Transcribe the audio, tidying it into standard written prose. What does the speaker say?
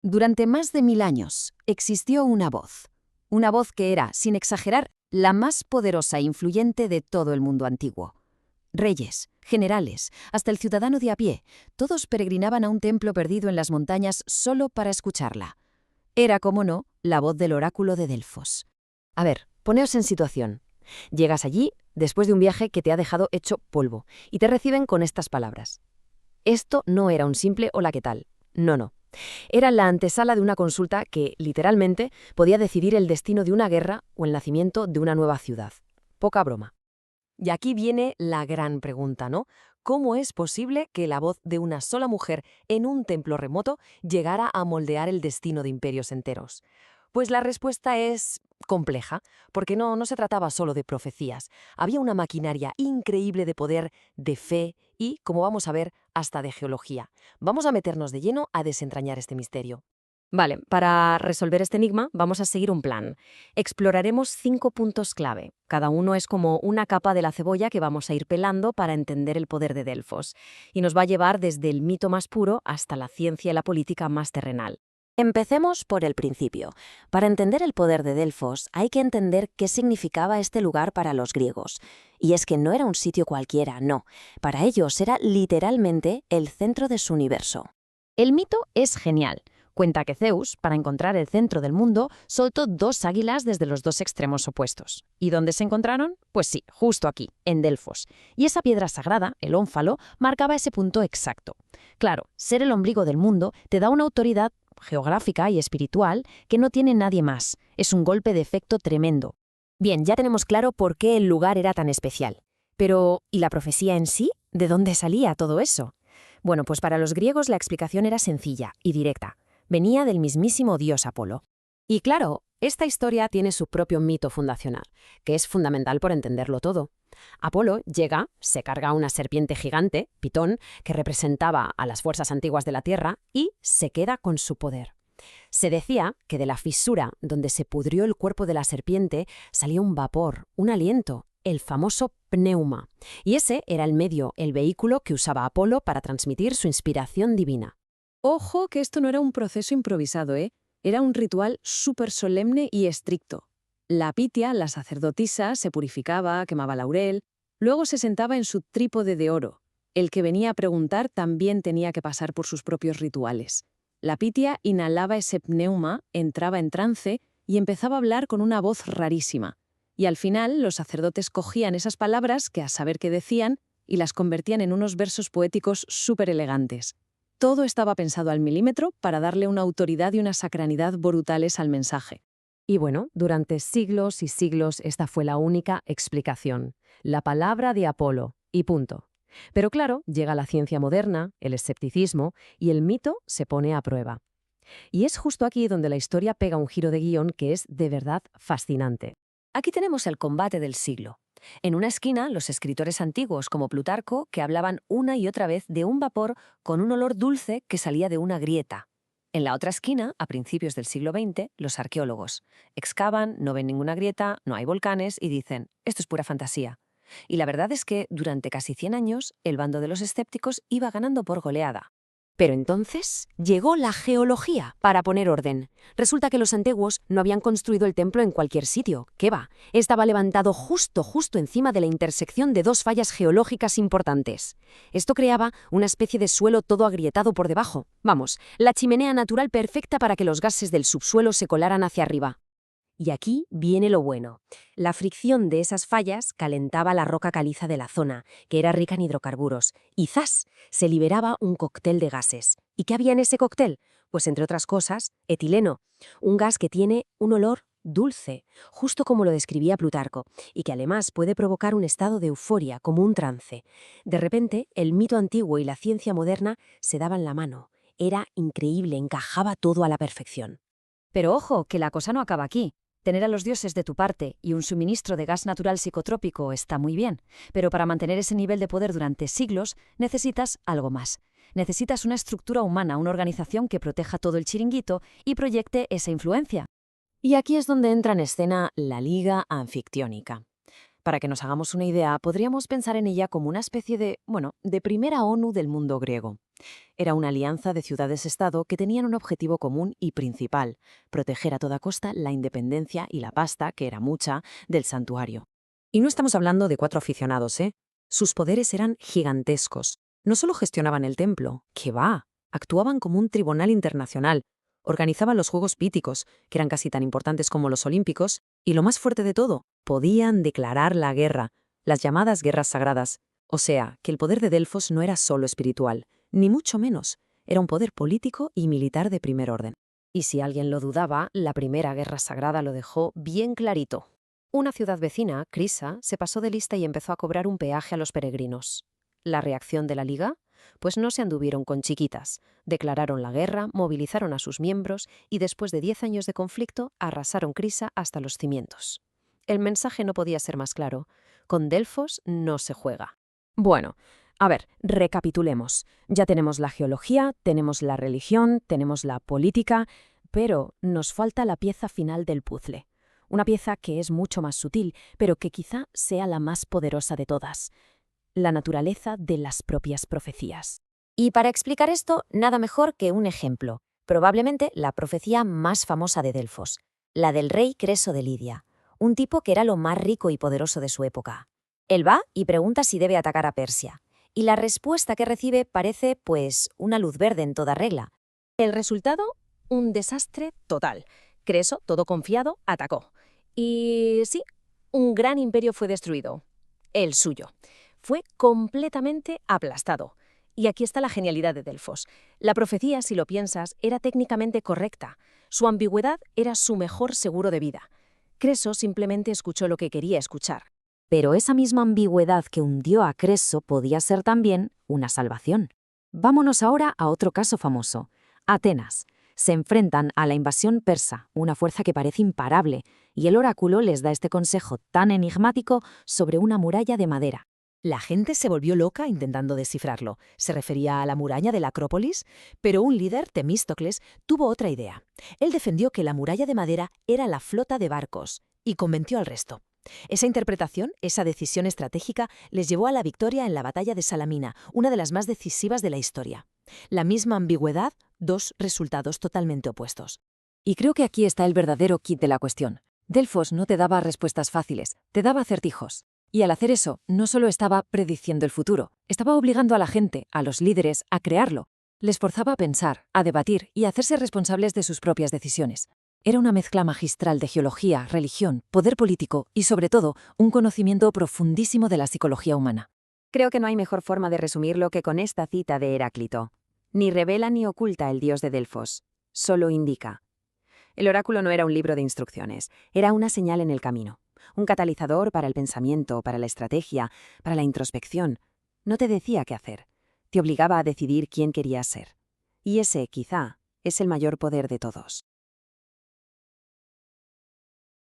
Durante más de 1000 años existió una voz que era, sin exagerar, la más poderosa e influyente de todo el mundo antiguo. Reyes, generales, hasta el ciudadano de a pie, todos peregrinaban a un templo perdido en las montañas solo para escucharla. Era, como no, la voz del oráculo de Delfos. A ver, poneos en situación. Llegas allí después de un viaje que te ha dejado hecho polvo y te reciben con estas palabras. Esto no era un simple hola, ¿qué tal? No, no. Era la antesala de una consulta que, literalmente, podía decidir el destino de una guerra o el nacimiento de una nueva ciudad. Poca broma. Y aquí viene la gran pregunta, ¿no? ¿Cómo es posible que la voz de una sola mujer en un templo remoto llegara a moldear el destino de imperios enteros? Pues la respuesta es compleja, porque no se trataba solo de profecías. Había una maquinaria increíble de poder, de fe y, como vamos a ver, hasta de geología. Vamos a meternos de lleno a desentrañar este misterio. Vale, para resolver este enigma vamos a seguir un plan. Exploraremos 5 puntos clave. Cada uno es como una capa de la cebolla que vamos a ir pelando para entender el poder de Delfos. Y nos va a llevar desde el mito más puro hasta la ciencia y la política más terrenal. Empecemos por el principio. Para entender el poder de Delfos hay que entender qué significaba este lugar para los griegos. Y es que no era un sitio cualquiera, no. Para ellos era literalmente el centro de su universo. El mito es genial. Cuenta que Zeus, para encontrar el centro del mundo, soltó 2 águilas desde los 2 extremos opuestos. ¿Y dónde se encontraron? Pues sí, justo aquí, en Delfos. Y esa piedra sagrada, el ónfalo, marcaba ese punto exacto. Claro, ser el ombligo del mundo te da una autoridad geográfica y espiritual que no tiene nadie más. Es un golpe de efecto tremendo. Bien, ya tenemos claro por qué el lugar era tan especial. Pero, ¿y la profecía en sí? ¿De dónde salía todo eso? Bueno, pues para los griegos la explicación era sencilla y directa. Venía del mismísimo dios Apolo. Y claro, esta historia tiene su propio mito fundacional, que es fundamental por entenderlo todo. Apolo llega, se carga una serpiente gigante, Pitón, que representaba a las fuerzas antiguas de la Tierra, y se queda con su poder. Se decía que de la fisura donde se pudrió el cuerpo de la serpiente salía un vapor, un aliento, el famoso pneuma. Y ese era el medio, el vehículo que usaba Apolo para transmitir su inspiración divina. Ojo que esto no era un proceso improvisado, ¿eh? Era un ritual súper solemne y estricto. La Pitia, la sacerdotisa, se purificaba, quemaba laurel, luego se sentaba en su trípode de oro. El que venía a preguntar también tenía que pasar por sus propios rituales. La Pitia inhalaba ese pneuma, entraba en trance y empezaba a hablar con una voz rarísima. Y al final los sacerdotes cogían esas palabras que a saber qué decían y las convertían en unos versos poéticos súper elegantes. Todo estaba pensado al milímetro para darle una autoridad y una sacralidad brutales al mensaje. Y bueno, durante siglos y siglos esta fue la única explicación, la palabra de Apolo, y punto. Pero claro, llega la ciencia moderna, el escepticismo, y el mito se pone a prueba. Y es justo aquí donde la historia pega un giro de guión que es de verdad fascinante. Aquí tenemos el combate del siglo. En una esquina, los escritores antiguos como Plutarco, que hablaban una y otra vez de un vapor con un olor dulce que salía de una grieta. En la otra esquina, a principios del siglo XX, los arqueólogos excavan, no ven ninguna grieta, no hay volcanes y dicen, esto es pura fantasía. Y la verdad es que, durante casi 100 años, el bando de los escépticos iba ganando por goleada. Pero entonces llegó la geología para poner orden. Resulta que los antiguos no habían construido el templo en cualquier sitio. ¿Qué va? Estaba levantado justo encima de la intersección de 2 fallas geológicas importantes. Esto creaba una especie de suelo todo agrietado por debajo. Vamos, la chimenea natural perfecta para que los gases del subsuelo se colaran hacia arriba. Y aquí viene lo bueno. La fricción de esas fallas calentaba la roca caliza de la zona, que era rica en hidrocarburos, y ¡zas!, se liberaba un cóctel de gases. ¿Y qué había en ese cóctel? Pues entre otras cosas, etileno, un gas que tiene un olor dulce, justo como lo describía Plutarco, y que además puede provocar un estado de euforia, como un trance. De repente, el mito antiguo y la ciencia moderna se daban la mano. Era increíble, encajaba todo a la perfección. Pero ojo, que la cosa no acaba aquí. Tener a los dioses de tu parte y un suministro de gas natural psicotrópico está muy bien, pero para mantener ese nivel de poder durante siglos necesitas algo más. Necesitas una estructura humana, una organización que proteja todo el chiringuito y proyecte esa influencia. Y aquí es donde entra en escena la Liga Anfictiónica. Para que nos hagamos una idea, podríamos pensar en ella como una especie de primera ONU del mundo griego. Era una alianza de ciudades-estado que tenían un objetivo común y principal: proteger a toda costa la independencia y la pasta, que era mucha, del santuario. Y no estamos hablando de 4 aficionados, ¿eh? Sus poderes eran gigantescos. No solo gestionaban el templo, ¡que va! Actuaban como un tribunal internacional, organizaban los Juegos Píticos, que eran casi tan importantes como los Olímpicos, y lo más fuerte de todo, podían declarar la guerra, las llamadas guerras sagradas. O sea, que el poder de Delfos no era solo espiritual, ni mucho menos, era un poder político y militar de primer orden. Y si alguien lo dudaba, la primera guerra sagrada lo dejó bien clarito. Una ciudad vecina, Crisa, se pasó de lista y empezó a cobrar un peaje a los peregrinos. ¿La reacción de la Liga? Pues no se anduvieron con chiquitas. Declararon la guerra, movilizaron a sus miembros y después de 10 años de conflicto arrasaron Crisa hasta los cimientos. El mensaje no podía ser más claro. Con Delfos no se juega. Bueno, a ver, recapitulemos. Ya tenemos la geología, tenemos la religión, tenemos la política, pero nos falta la pieza final del puzzle. Una pieza que es mucho más sutil, pero que quizá sea la más poderosa de todas: la naturaleza de las propias profecías. Y para explicar esto, nada mejor que un ejemplo, probablemente la profecía más famosa de Delfos, la del rey Creso de Lidia, un tipo que era lo más rico y poderoso de su época. Él va y pregunta si debe atacar a Persia, y la respuesta que recibe parece, pues, una luz verde en toda regla. El resultado, un desastre total. Creso, todo confiado, atacó. Y sí, un gran imperio fue destruido. El suyo. Fue completamente aplastado. Y aquí está la genialidad de Delfos. La profecía, si lo piensas, era técnicamente correcta. Su ambigüedad era su mejor seguro de vida. Creso simplemente escuchó lo que quería escuchar. Pero esa misma ambigüedad que hundió a Creso podía ser también una salvación. Vámonos ahora a otro caso famoso. Atenas. Se enfrentan a la invasión persa, una fuerza que parece imparable, y el oráculo les da este consejo tan enigmático sobre una muralla de madera. La gente se volvió loca intentando descifrarlo. Se refería a la muralla de la Acrópolis, pero un líder, Temístocles, tuvo otra idea. Él defendió que la muralla de madera era la flota de barcos y convenció al resto. Esa interpretación, esa decisión estratégica, les llevó a la victoria en la batalla de Salamina, una de las más decisivas de la historia. La misma ambigüedad, 2 resultados totalmente opuestos. Y creo que aquí está el verdadero kit de la cuestión. Delfos no te daba respuestas fáciles, te daba acertijos. Y al hacer eso, no solo estaba prediciendo el futuro, estaba obligando a la gente, a los líderes, a crearlo. Les forzaba a pensar, a debatir y a hacerse responsables de sus propias decisiones. Era una mezcla magistral de geología, religión, poder político y, sobre todo, un conocimiento profundísimo de la psicología humana. Creo que no hay mejor forma de resumirlo que con esta cita de Heráclito. Ni revela ni oculta el dios de Delfos, solo indica. El oráculo no era un libro de instrucciones, era una señal en el camino, un catalizador para el pensamiento, para la estrategia, para la introspección. No te decía qué hacer, te obligaba a decidir quién querías ser. Y ese, quizá, es el mayor poder de todos.